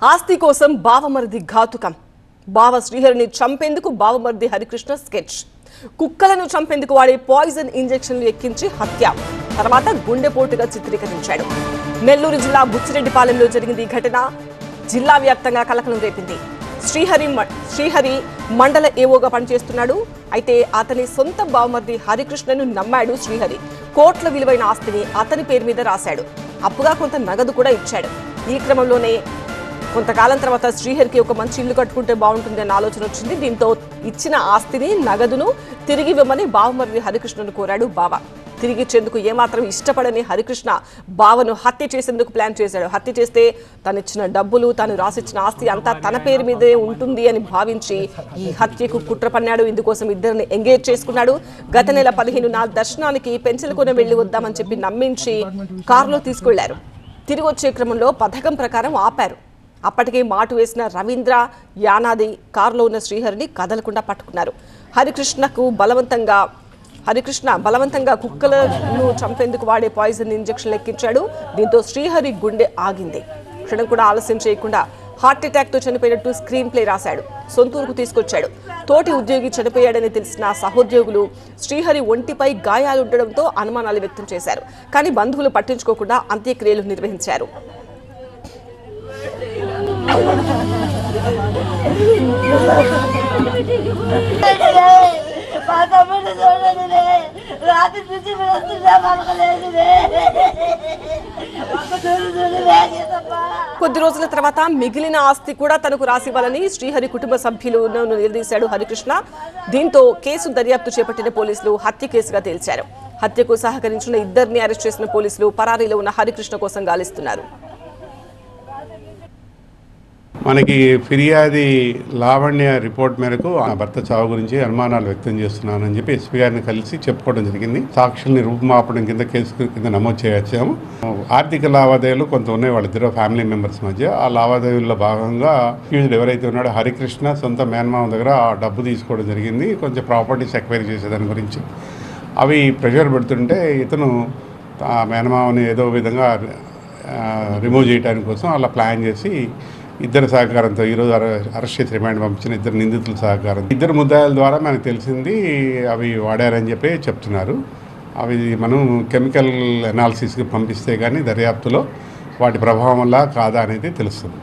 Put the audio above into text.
ఆస్తి కోసం బావమరిది ఘాతుకం. బావ శ్రీహరిని చంపేందుకు బావమరిది హరికృష్ణ స్కెచ్. కుక్కలను చంపేందుకు వాడే పాయిజన్ ఇంజెక్షన్లు ఎక్కించి హత్య. తర్వాత గుండెపోటుగా చిత్రీకరించాడు. నెల్లూరు జిల్లా బుచ్చిరెడ్డిపాలెంలో జరిగింది ఈ ఘటన. జిల్లా వ్యాప్తంగా కలకలం రేపింది. శ్రీహరి మండల ఏవోగా పనిచేస్తున్నాడు. అయితే అతని సొంత బావమరిది హరికృష్ణను నమ్మాడు శ్రీహరి. కోట్ల విలువైన ఆస్తిని అతని పేరు మీద రాశాడు. అప్పుగా కొంత నగదు కూడా ఇచ్చాడు. ఈ క్రమంలోనే కొంతకాలం తర్వాత శ్రీహరికి ఒక మంచి ఇల్లు కట్టుకుంటే బాగుంటుంది అన్న ఆలోచన వచ్చింది. దీంతో ఇచ్చిన ఆస్తిని నగదును తిరిగి ఇవ్వమని బావమరిది హరికృష్ణను కోరాడు బావ. తిరిగి ఇచ్చేందుకు ఏమాత్రం ఇష్టపడని హరికృష్ణ బావను హత్య చేసేందుకు ప్లాన్ చేశాడు. హత్య చేస్తే తనిచ్చిన డబ్బులు, తాను రాసిచ్చిన ఆస్తి అంతా తన పేరు మీదే ఉంటుంది అని భావించి ఈ హత్యకు కుట్ర పన్నాడు. ఇందుకోసం ఇద్దరిని ఎంగేజ్ చేసుకున్నాడు. గత నెల 15న దర్శనానికి పెంచలకొన వెళ్లి వద్దామని చెప్పి నమ్మించి కారులో తీసుకెళ్లారు. తిరిగి వచ్చే క్రమంలో పథకం ప్రకారం ఆపారు. అప్పటికే మాటు వేసిన రవీంద్ర, యానాది కారులో ఉన్న శ్రీహరిని కదలకుండా పట్టుకున్నారు. హరికృష్ణ బలవంతంగా కుక్కలను చంపేందుకు వాడే పాయిజన్ ఇంజెక్షన్ ఎక్కించాడు. దీంతో శ్రీహరి గుండె ఆగింది. క్షణం కూడా ఆలస్యం చేయకుండా హార్ట్ అటాక్ తో చనిపోయినట్టు స్క్రీన్ ప్లే రాశాడు. సొంతూరుకు తీసుకొచ్చాడు. తోటి ఉద్యోగి చనిపోయాడని తెలిసిన సహోద్యోగులు శ్రీహరి ఒంటిపై గాయాలుండడంతో అనుమానాలు వ్యక్తం చేశారు. కానీ బంధువులు పట్టించుకోకుండా అంత్యక్రియలు నిర్వహించారు. కొద్ది రోజుల తర్వాత మిగిలిన ఆస్తి కూడా తనకు రాసివ్వాలని శ్రీహరి కుటుంబ సభ్యులను నిలదీశాడు హరికృష్ణ. దీంతో కేసు దర్యాప్తు చేపట్టిన పోలీసులు హత్య కేసుగా తేల్చారు. హత్యకు సహకరించిన ఇద్దరిని అరెస్ట్ చేసిన పోలీసులు పరారీలో ఉన్న హరికృష్ణ కోసం గాలిస్తున్నారు. మనకి ఫిర్యాది లావణ్య రిపోర్ట్ మేరకు ఆ భర్త చావు గురించి అనుమానాలు వ్యక్తం చేస్తున్నానని చెప్పి ఎస్పీ గారిని కలిసి చెప్పుకోవడం జరిగింది. సాక్షుల్ని రూపుమాపడం కింద కేసు కింద నమోదు చేయొచ్చాము. ఆర్థిక లావాదేవీలు కొంత ఉన్నాయి వాళ్ళిద్దరు ఫ్యామిలీ మెంబర్స్ మధ్య. ఆ లావాదేవీల్లో భాగంగా అక్యూజ్డ్ ఎవరైతే ఉన్నాడో హరికృష్ణ సొంత మేనమామ దగ్గర ఆ డబ్బు తీసుకోవడం జరిగింది. కొంచెం ప్రాపర్టీస్ ఎక్వైరీ చేసేదాని గురించి అవి ప్రెషర్ పెడుతుంటే ఇతను ఆ మేనమామని ఏదో విధంగా రిమూవ్ చేయడానికి కోసం అలా ప్లాన్ చేసి ఇద్దరు సహకారంతో ఈరోజు అరెస్ట్ చేసి రిమాండ్ పంపించిన ఇద్దరు నిందితుల సహకారం, ఇద్దరు ముద్దాయిల ద్వారా మనకు తెలిసింది అవి వాడారని చెప్పి చెప్తున్నారు. అవి మనం కెమికల్ అనాలిసిస్కి పంపిస్తే కానీ దర్యాప్తులో వాటి ప్రభావం వల్ల కాదా అనేది తెలుస్తుంది.